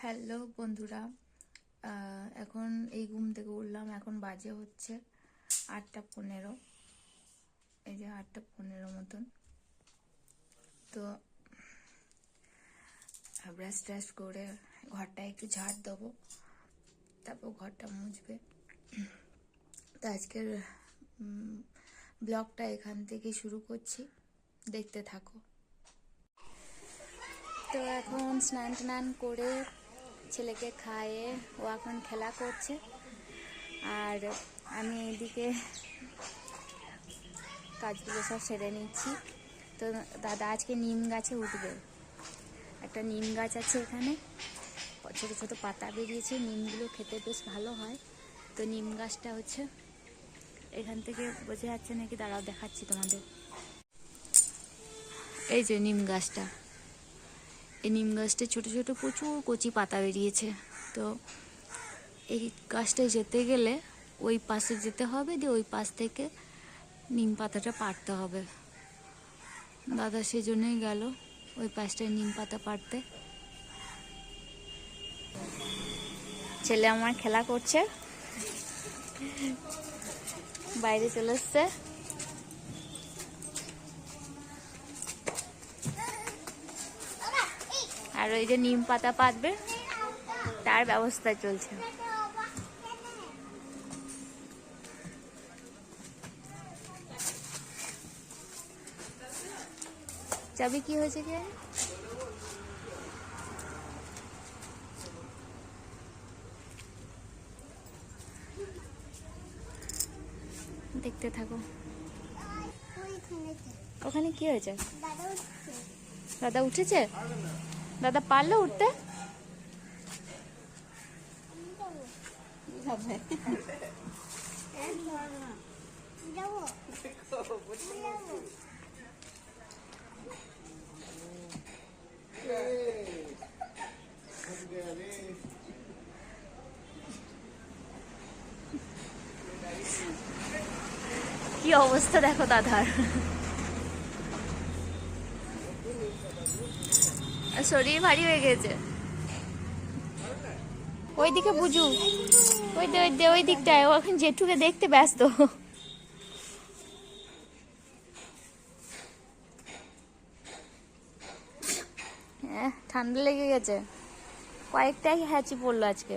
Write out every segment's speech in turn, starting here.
Hello বন্ধুরা, এখন এই ঘুম থেকে উঠলাম। এখন বাজে হচ্ছে 8টা 15। এই যে 8টা 15 মতন। তো ব্রাশ ট্রাশ করে ঘরটা একটু ঝাড় দেবো, তারপর ঘরটা মুছবে। তো আজকের ব্লগটা এখান থেকে শুরু করছি, দেখতে থাকো। তো এখন স্নান টান করে ছেলেকে খাইয়ে ও এখন খেলা করছে, আর আমি এদিকে কাজগুলো সব সেরে নিচ্ছি। তো দাদা আজকে নিম গাছে উঠবে। একটা নিম গাছ আছে এখানে, ছোটো ছোটো পাতা বেরিয়েছে, নিমগুলো খেতে বেশ ভালো হয়। তো নিম গাছটা হচ্ছে এখান থেকে বোঝা যাচ্ছে নাকি, দাঁড়াও দেখাচ্ছি তোমাদের। এই যে নিম গাছটা, এই নিম গাছটা ছোটো ছোটো প্রচুর কচি পাতা বেরিয়েছে। তো এই গাছটায় যেতে গেলে ওই পাশে যেতে হবে, দিয়ে ওই পাশ থেকে নিম পাতাটা পাড়তে হবে। দাদা সেজন্যই গেল ওই পাশটায় নিম পাতা পাড়তে। ছেলে আমার খেলা করছে, বাইরে চলে এসছে। আর ওই যে নিম পাতা পাতবে, তার ব্যবস্থা চলছে। চাবি কি হয়েছে কি দেখতে থাকো। ওখানে কি হয়েছে? দাদা উঠেছে? দাদা পারলো উঠতে? কি অবস্থা দেখো দাদার, শরীর ভারী হয়ে গেছে। ওইদিকে বুঝু, ওই দিকটায় ও এখন জেঠুকে দেখতে ব্যস্ত। হ্যাঁ, ঠান্ডা লেগে গেছে, কয়েকটাই হ্যাচি পড়লো আজকে।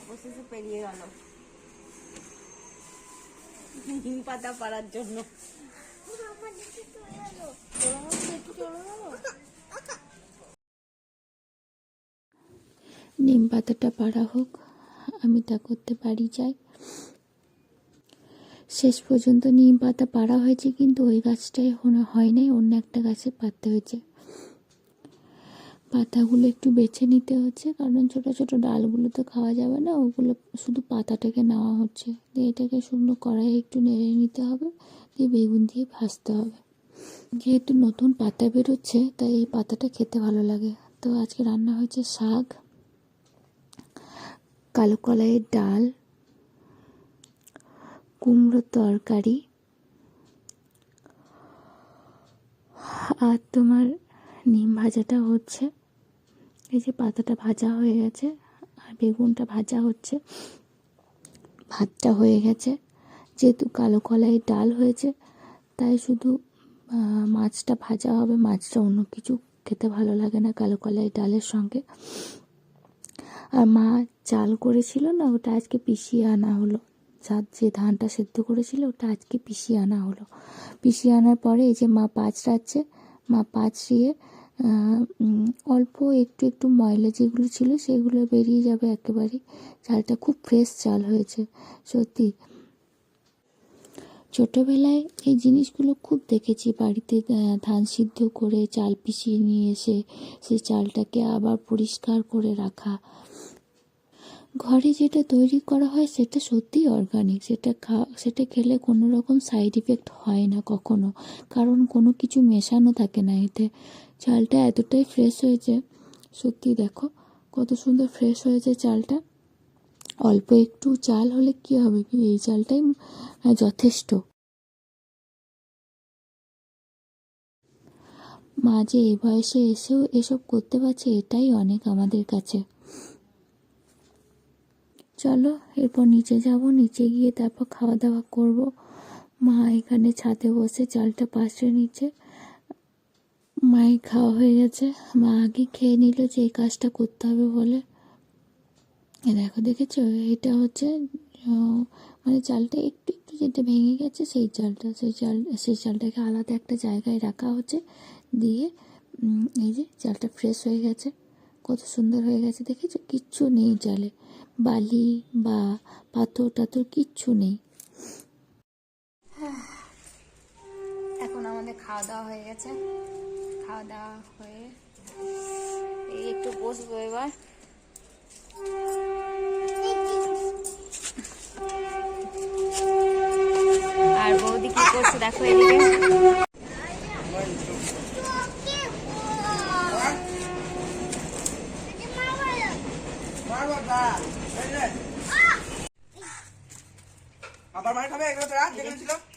অবশেষে পেরিয়ে গেল নিম পাতা পাড়ার জন্য। নিম পাতাটা পাড়া হোক, আমি তা করতে পারি যাই। শেষ পর্যন্ত নিম পাতা পাড়া হয়েছে, কিন্তু ওই গাছটাই হয় নাই, অন্য একটা গাছে পাততে হয়েছে। পাতাগুলো একটু বেছে নিতে হচ্ছে, কারণ ছোট ছোট ডালগুলো তো খাওয়া যাবে না, ওগুলো শুধু পাতাটাকে নেওয়া হচ্ছে। দিয়ে এটাকে শুকনো কড়াইয়ে একটু নেড়ে নিতে হবে, দিয়ে বেগুন দিয়ে ভাজতে হবে। যেহেতু নতুন পাতা বেরোচ্ছে, তাই এই পাতাটা খেতে ভালো লাগে। তো আজকে রান্না হয়েছে শাক, কালো কলাইয়ের ডাল, কুমড়োর তরকারি, আর তোমার নিম ভাজাটা হচ্ছে। এই যে পাতাটা ভাজা হয়ে গেছে, আর বেগুনটা ভাজা হচ্ছে, ভাতটা হয়ে গেছে। যেহেতু কালো কলাইয়ের ডাল হয়েছে, তাই শুধু মাছটা ভাজা হবে। মাছটা অন্য কিছু খেতে ভালো লাগে না কালো কলাইয়ের ডালের সঙ্গে। আর মা চাল করেছিল না, ওটা আজকে পিষিয়ে আনা হলো। যে ধানটা সেদ্ধ করেছিল ওটা আজকে পিষিয়ে আনা হলো। পিষিয়ে আনার পরে এই যে মা পাঁচড়াচ্ছে, মা পাঁচড়িয়ে অল্প একটু একটু ময়লা যেগুলো ছিল সেগুলো বেরিয়ে যাবে একেবারে। চালটা খুব ফ্রেশ চাল হয়েছে সত্যি। ছোটোবেলায় এই জিনিসগুলো খুব দেখেছি বাড়িতে, ধান সিদ্ধ করে চাল পিষিয়ে নিয়ে এসে সেই চালটাকে আবার পরিষ্কার করে রাখা। ঘরে যেটা তৈরি করা হয় সেটা সত্যিই অর্গানিক, সেটা খেলে কোনো রকম সাইড ইফেক্ট হয় না কখনো, কারণ কোনো কিছু মেশানো থাকে না এতে। চালটা এতটাই ফ্রেশ হয়েছে, সত্যি দেখো কত সুন্দর ফ্রেশ হয়েছে চালটা। অল্প একটু চাল হলে কি হবে, এই চালটাই যথেষ্ট। মা যে এই বয়সে এসেও এসব করতে পারছে এটাই অনেক আমাদের কাছে। চলো এরপর নিচে যাব, নিচে গিয়ে তারপর খাওয়া দাওয়া করব। মা এখানে ছাদে বসে চালটা পাশে নিচে। মায়ের খাওয়া হয়ে গেছে, মা আগে খেয়ে নিল যে এই কাজটা করতে হবে বলে। দেখো দেখেছো, এটা হচ্ছে মানে চালটা একটু একটু যেটা ভেঙে গেছে সেই চালটাকে আলাদা একটা জায়গায় রাখা হচ্ছে। দিয়ে এই যে চালটা ফ্রেশ হয়ে গেছে, কত সুন্দর হয়ে গেছে দেখেছো, কিচ্ছু নেই চালে, বালি বা পাথর টাথর কিচ্ছু নেই। এখন আমাদের খাওয়া দাওয়া হয়ে গেছে, খাওয়া দাওয়া হয়ে এই একটু বসবো এবার। আর বৌদি কি করছে দেখো এদিকে।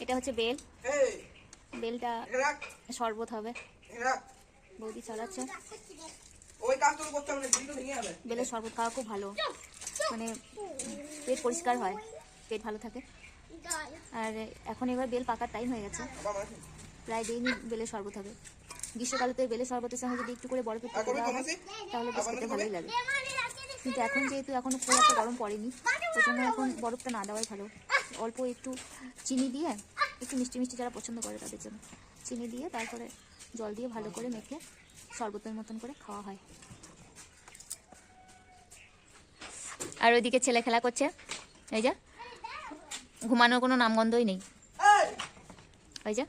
এটা হচ্ছে বেল, বেলটা শরবত হবে, বৌদি চালাচ্ছে। বেলের শরবত খাওয়া খুব ভালো, মানে পেট পরিষ্কার হয়, পেট ভালো থাকে। আর এখন এবার বেল পাকার টাইম হয়ে গেছে, প্রায় দিনই বেলের শরবত হবে। গ্রীষ্মকালে তো বেলের শরবতের সঙ্গে যদি একটু করে বরফের টুকরো দেওয়া হয় তাহলে বেশ খেতে ভালোই লাগে। কিন্তু এখন যেহেতু এখনো খুব একটা গরম পড়েনি, ওই জন্য এখন বরফটা না দেওয়াই ভালো। অল্প একটু চিনি দিয়ে, একটু মিষ্টি মিষ্টি যারা পছন্দ করে তাদের জন্য চিনি দিয়ে তারপরে জল দিয়ে ভালো করে মেখে শরবতের মতন করে খাওয়া হয়। আর ওইদিকে ছেলে খেলা করছে, এই যে ঘুমানোর কোনো নামগন্ধই নেই, ওই যে।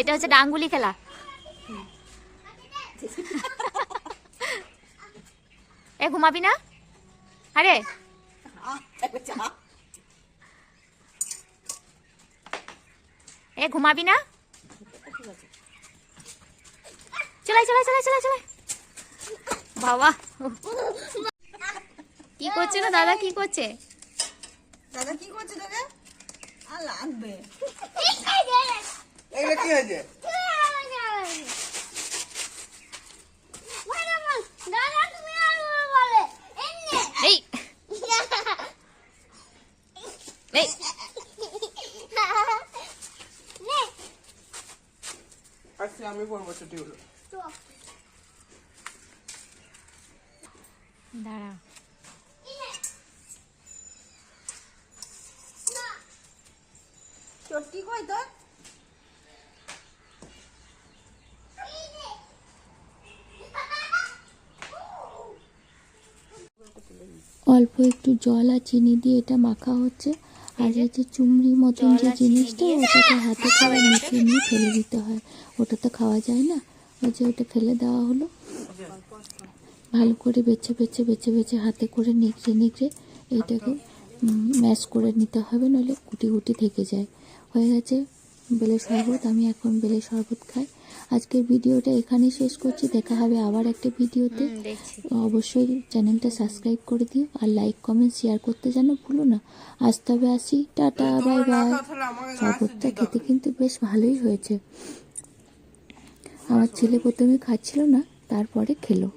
এটা হচ্ছে ডাঙ্গুলি খেলা। এ ঘুমাবি না? আরে এ ঘুমাবি না? চলাই চলাই চলাই চলাই চলাই বাবা। কি করছে না দাদা, কি করছে দাদা? কি করছে দাদা? আর লাগবে এগুলো কি হয়েছে? এই এই আচ্ছা আমি করবো ছুটি হলো। দাঁড়া, চটকি কই তোর? অল্প একটু জল আর চিনি দিয়ে এটা মাখা হচ্ছে। আর এই যে চুমড়ি মতন যে জিনিসটা, ওটাকে হাতে করে মেখে নিয়ে ফেলে দিতে হয়, ওটা তো খাওয়া যায় না, ওই যে ওটা ফেলে দেওয়া হলো। ভালো করে বেছে বেছে বেছে বেছে হাতে করে নেকড়ে নেকড়ে এইটাকে ম্যাশ করে নিতে হবে, নইলে গুটি গুটি থেকে যায়। হয়ে গেছে বেলের শরবত। আমি এখন বেলের শরবত খাই। আজকের ভিডিওটা এখানেই শেষ করছি, দেখা হবে আবার একটা ভিডিওতে। অবশ্যই চ্যানেলটা সাবস্ক্রাইব করে দিও আর লাইক কমেন্ট শেয়ার করতে যেন ভুলো না। আজ তবে আসি, টাটা বাই বাই। শরবতটা খেতে কিন্তু বেশ ভালোই হয়েছে। আমার ছেলে প্রথমে খাচ্ছিল না, তারপরে খেলো।